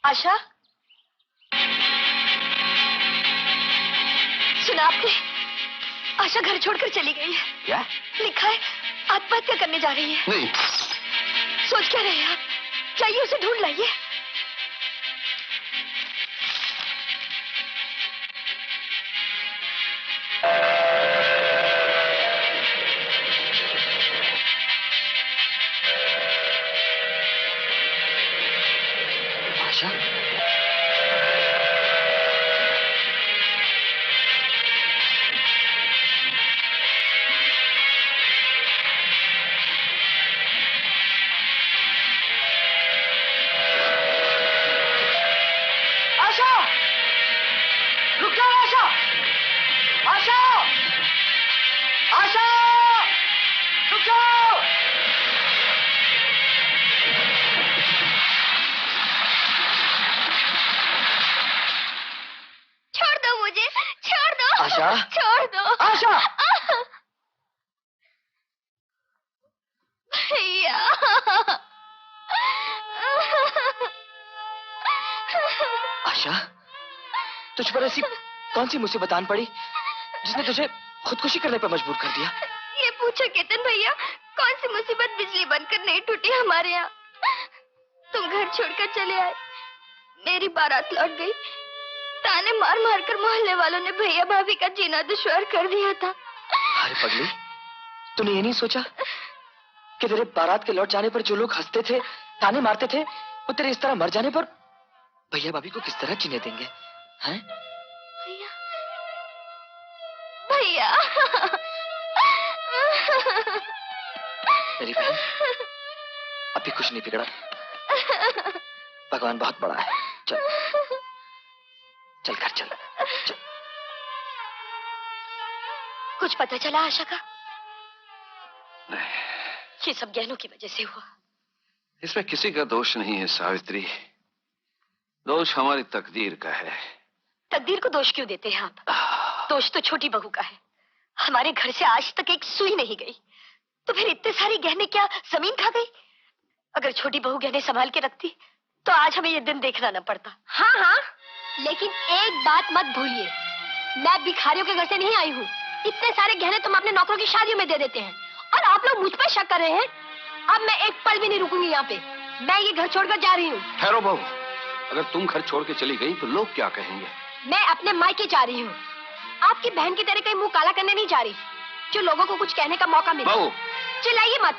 आशा, सुना आपने? आशा घर छोड़कर चली गई है। क्या लिखा है आत्महत्या करने जा रही है। नहीं। सोच क्या रहे हैं आप? जाइए उसे ढूंढ लाइए। आशा, रुक जाओ आशा! आशा! आशा! रुक जाओ! छोड़ दो मुझे, छोड़ दो। आशा! छोड़ दो। आशा! भैया। आशा, तुझ पर ऐसी कौन सी मुसीबत आन पड़ी जिसने तुझे खुदकुशी करने पर मजबूर कर दिया? ये पूछो केतन भैया, कौन सी मुसीबत बिजली बनकर नहीं टूटी हमारे यहाँ। तुम घर छोड़कर चले आए, मेरी बारात लौट गई। ताने मार मार कर मोहल्ले वालों ने भैया भाभी का जीना दुश्वार कर दिया था। अरे पगली, तूने ये नहीं सोचा कि तेरे बारात के लौट जाने पर जो लोग हंसते थे, ताने मारते थे, वो तेरे इस तरह मर जाने पर भैया भाभी को किस तरह जीने देंगे? हैं? भैया, भैया। मेरी बहन, अभी कुछ नहीं बिगड़ा। भगवान बहुत बड़ा है। चल, चल घर चल, चल। कुछ पता चला आशा का? नहीं, ये सब गहनों की वजह से हुआ। इसमें किसी का दोष नहीं है सावित्री। दोष हमारी तकदीर का है। तकदीर को दोष क्यों देते हैं आप? दोष तो छोटी बहू का है। हमारे घर से आज तक एक सुई नहीं गई, तो फिर इतने सारे गहने क्या जमीन खा गई? अगर छोटी बहू गहने संभाल के रखती तो आज हमें ये दिन देखना न पड़ता। हाँ हाँ, लेकिन एक बात मत भूलिए, मैं भिखारियों के घर से नहीं आई हूँ। इतने सारे गहने तुम अपने नौकरों की शादियों में दे देते हैं और आप लोग मुझ पर शक कर रहे हैं। अब मैं एक पल भी नहीं रुकूंगी यहाँ पे। मैं ये घर छोड़कर जा रही हूँ। ठहरो बहू, अगर तुम घर छोड़ के चली गई तो लोग क्या कहेंगे? मैं अपने मायके जा रही हूँ। आपकी बहन की तरह कहीं मुंह काला करने नहीं जा रही, जो लोगों को कुछ कहने का मौका मिले। बहू, चिल्लाइए मत।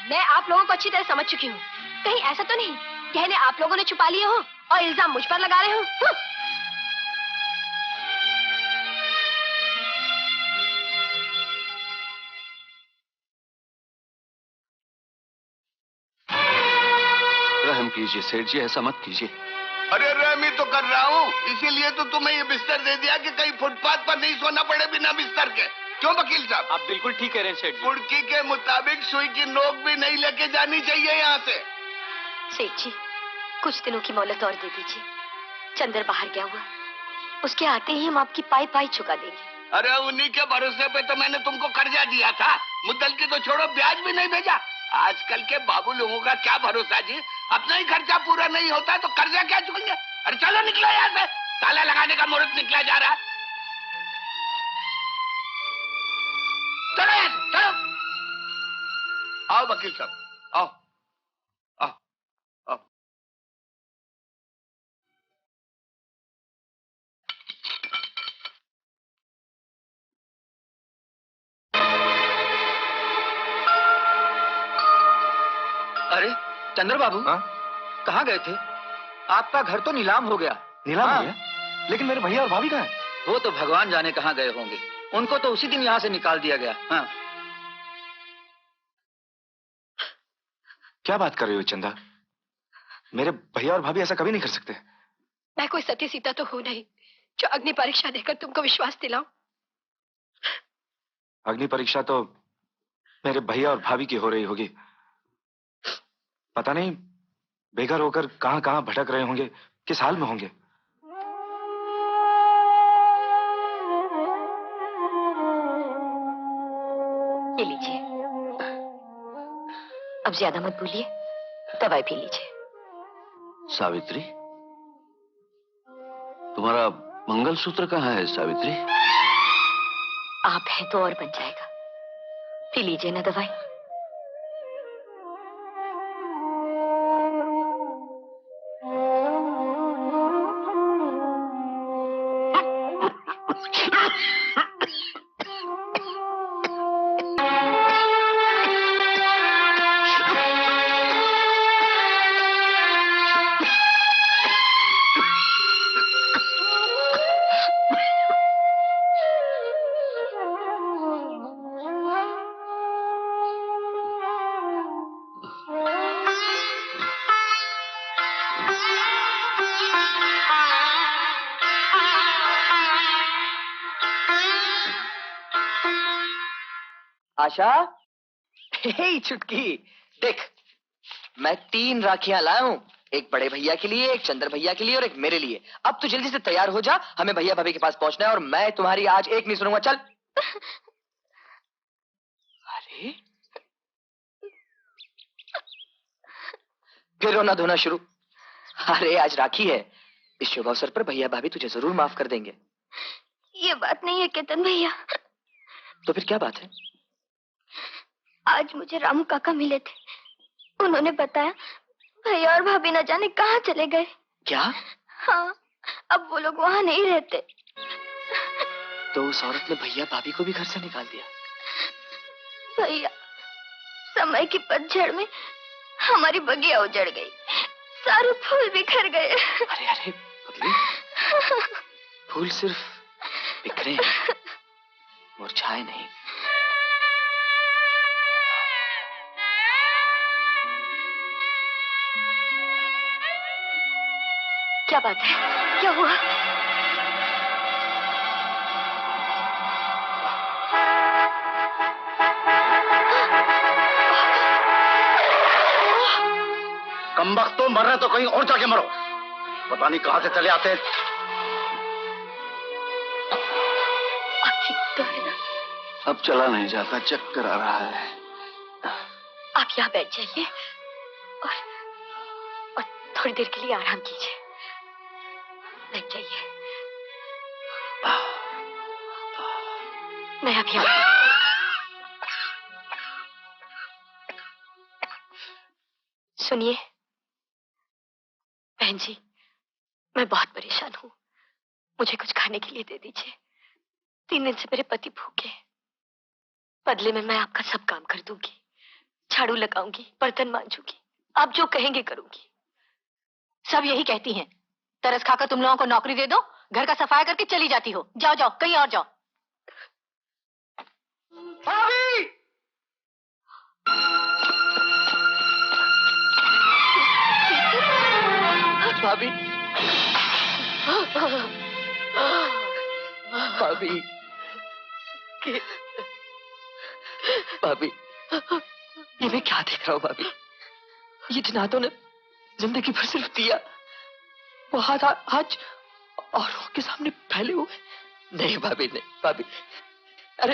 मैं आप लोगों को अच्छी तरह समझ चुकी हूँ। कहीं ऐसा तो नहीं गहने आप लोगों ने छुपा लिए हो और इल्जाम मुझ पर लगा रहे हो? रहम कीजिए सेठ जी, ऐसा मत कीजिए। अरे रहम ही तो कर रहा हूँ, इसीलिए तो तुम्हें ये बिस्तर दे दिया कि कहीं फुटपाथ पर नहीं सोना पड़े बिना बिस्तर के। क्यों वकील साहब? आप बिल्कुल ठीक कह रहे हैं सेठ जी। कुर्की के मुताबिक सुई की नोक भी नहीं लेके जानी चाहिए यहाँ से। सेठ जी, कुछ दिनों की मोहलत और दे दीजिए। चंदर बाहर गया हुआ, उसके आते ही हम आपकी पाई पाई चुका देंगे। अरे उन्हीं के भरोसे पे तो मैंने तुमको कर्जा दिया था। मुद्दल की तो छोड़ो, ब्याज भी नहीं भेजा। आजकल के बाबू लोगों का क्या भरोसा जी, अपना ही खर्चा पूरा नहीं होता तो कर्जा क्या चुकेंगे। अरे चलो निकलो यहाँ से, ताला लगाने का मुहूर्त निकला जा रहा है। चलो यहाँ से, चलो। आओ वकील साहब, आओ आओ आओ। अरे चंद्र बाबू, कहाँ गए थे? आपका घर तो नीलाम हो गया। नीलाम हो गया? लेकिन मेरे भैया और भाभी कहाँ हैं? वो तो भगवान जाने कहाँ गए होंगे। उनको तो उसी दिन यहाँ से निकाल दिया गया। हाँ। क्या बात कर रही हो चंदा? मेरे भैया और भाभी ऐसा कभी नहीं कर सकते। मैं कोई सती सीता तो हूँ नहीं जो अग्नि परीक्षा देकर तुमको विश्वास दिलाऊं। अग्नि परीक्षा तो मेरे भैया और भाभी की हो रही होगी। पता नहीं बेघर होकर कहां कहां भटक रहे होंगे, किस हाल में होंगे। ये लीजिए, अब ज्यादा मत भूलिए, दवाई पी लीजिए। सावित्री, तुम्हारा मंगलसूत्र कहाँ है सावित्री? आप हैं तो और बन जाएगा। पी लीजिए ना दवाई। आशा, हे चुटकी, देख मैं 3 राखियां लाया हूं। एक बड़े भैया के लिए, एक चंद्र भैया के लिए और एक मेरे लिए। अब तू जल्दी से तैयार हो जा, हमें भैया भाभी के पास पहुंचना है और मैं तुम्हारी आज एक नहीं सुनूंगा। चल। अरे फिर रोना धोना शुरू। अरे आज राखी है, इस शुभ अवसर पर भैया भाभी तुझे जरूर माफ कर देंगे। ये बात नहीं है केतन भैया। तो फिर क्या बात है? आज मुझे रामू काका मिले थे। उन्होंने बताया भैया और भाभी न जाने कहाँ चले गए। क्या? हाँ, अब वो लोग वहाँ नहीं रहते। तो उस औरत ने भैया भाभी को भी घर से निकाल दिया? भैया, समय की पतझड़ में हमारी बगिया उजड़ गई, सारे फूल बिखर गए। अरे अरे बबली, फूल सिर्फ बिखरे हैं, मुरझाए नहीं। क्या बात है? क्या हुआ? कमबख्त तो मर रहे तो कहीं और जाके मरो। पता नहीं कहां से चले आते हैं। ठीक तो है ना? अब चला नहीं जाता, चक्कर आ रहा है। आप यहाँ बैठ जाइए और थोड़ी देर के लिए आराम कीजिए। बैठ जाइए। मैं अभी आती हूँ। सुनिए बहन जी, मैं बहुत परेशान हूँ। मुझे कुछ खाने के लिए दे दीजिए। 3 दिन से मेरे पति भूखे हैं। बदले में मैं आपका सब काम कर दूंगी। झाड़ू लगाऊंगी, बर्तन मांजूंगी, आप जो कहेंगे करूंगी। सब यही कहती हैं। तरस खाकर तुम लोगों को नौकरी दे दो, घर का सफाई करके चली जाती हो। जाओ जाओ, कहीं और जाओ। भाभी! भाभी, भाभी, भाभी, ये मैं क्या देख रहा हूँ भाभी? ये जिन हाथों ने जिंदगी भर सिर्फ दिया, वो हाथ आज औरों के सामने फैले हुए। नहीं भाभी, नहीं भाभी। अरे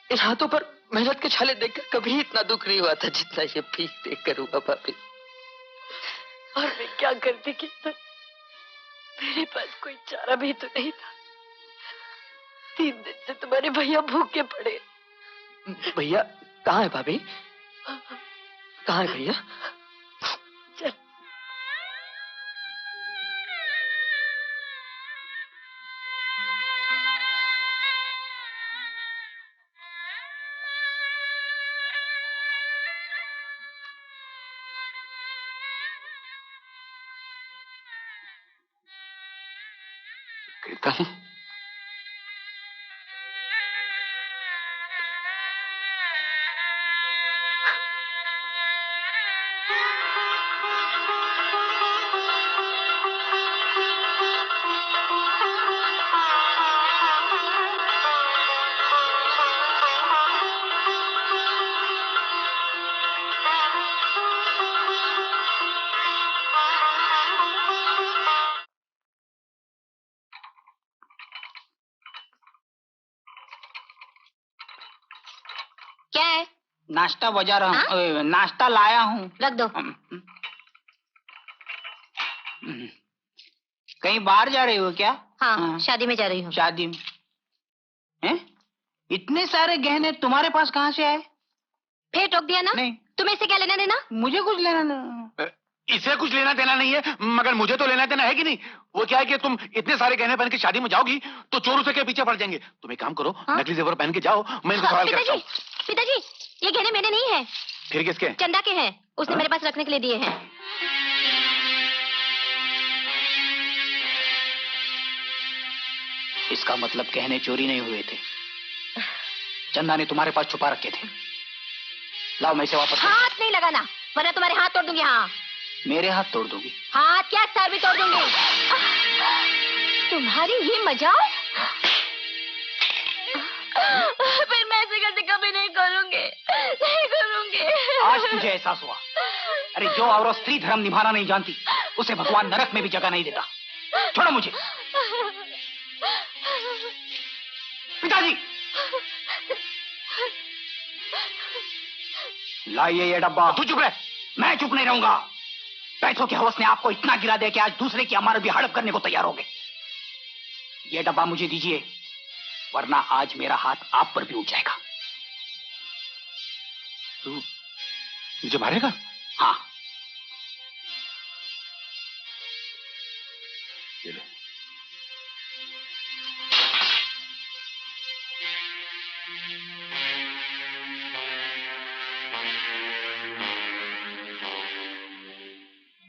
इन हाथों पर मेहनत के छाले देखकर कभी इतना दुख नहीं हुआ था जितना ये भीख देखकर हुआ भाभी। और मैं क्या करती कितना? मेरे पास कोई चारा भी तो नहीं था। 3 दिन से तुम्हारे भैया भूखे पड़े। भैया कहाँ है भाभी? कहाँ है भैया? चल। केतन, क्या है? नाश्ता बजा रहा हूँ। नाश्ता लाया हूँ। रख दो। कहीं बाहर जा रही हो क्या? हाँ, शादी में जा रही हूँ। शादी में? हैं? इतने सारे गहने तुम्हारे पास कहाँ से आए? फिर टोक दिया ना? नहीं। तुम्हें इससे क्या लेना देना? मुझे कुछ लेना नहीं। इसे कुछ लेना देना नहीं है, मगर मुझे तो लेना देना है कि नहीं? वो क्या है कि तुम इतने सारे गहने पहन के शादी में जाओगी तो चोर उसे के पीछे पड़ जाएंगे। तुम एक काम करो, नकली जेवर पहन के जाओ, मैं इनको सवाल करता हूँ। पिताजी, ये गहने मेरे नहीं है। फिर किसके? चंदा के हैं। उसने मेरे पास रखने के लिए दिए हैं। इसका मतलब गहने चोरी नहीं हुए थे, चंदा ने तुम्हारे पास छुपा रखे थे। लाओ, मैं इसे वापस। हाथ नहीं लगाना, वरना तुम्हारे हाथ तोड़ दूंगी। हाँ, मेरे हाथ तोड़ दोगी? हाथ क्या, सर भी तोड़ दूंगी। तुम्हारी ये मजाक? फिर मैं ऐसे गलती कभी नहीं करूंगी, नहीं करूंगी। आज तुझे एहसास हुआ? अरे जो औरत स्त्री धर्म निभाना नहीं जानती, उसे भगवान नरक में भी जगह नहीं देता। छोड़ो मुझे। पिताजी, लाइए ये डब्बा। तू चुप रह। मैं चुप नहीं रहूंगा। पैसों की हवस ने आपको इतना गिरा दिया कि आज दूसरे की अमानत भी हड़प करने को तैयार हो गए। ये डब्बा मुझे दीजिए, वरना आज मेरा हाथ आप पर भी उठ जाएगा। तू मुझे मारेगा? हाँ,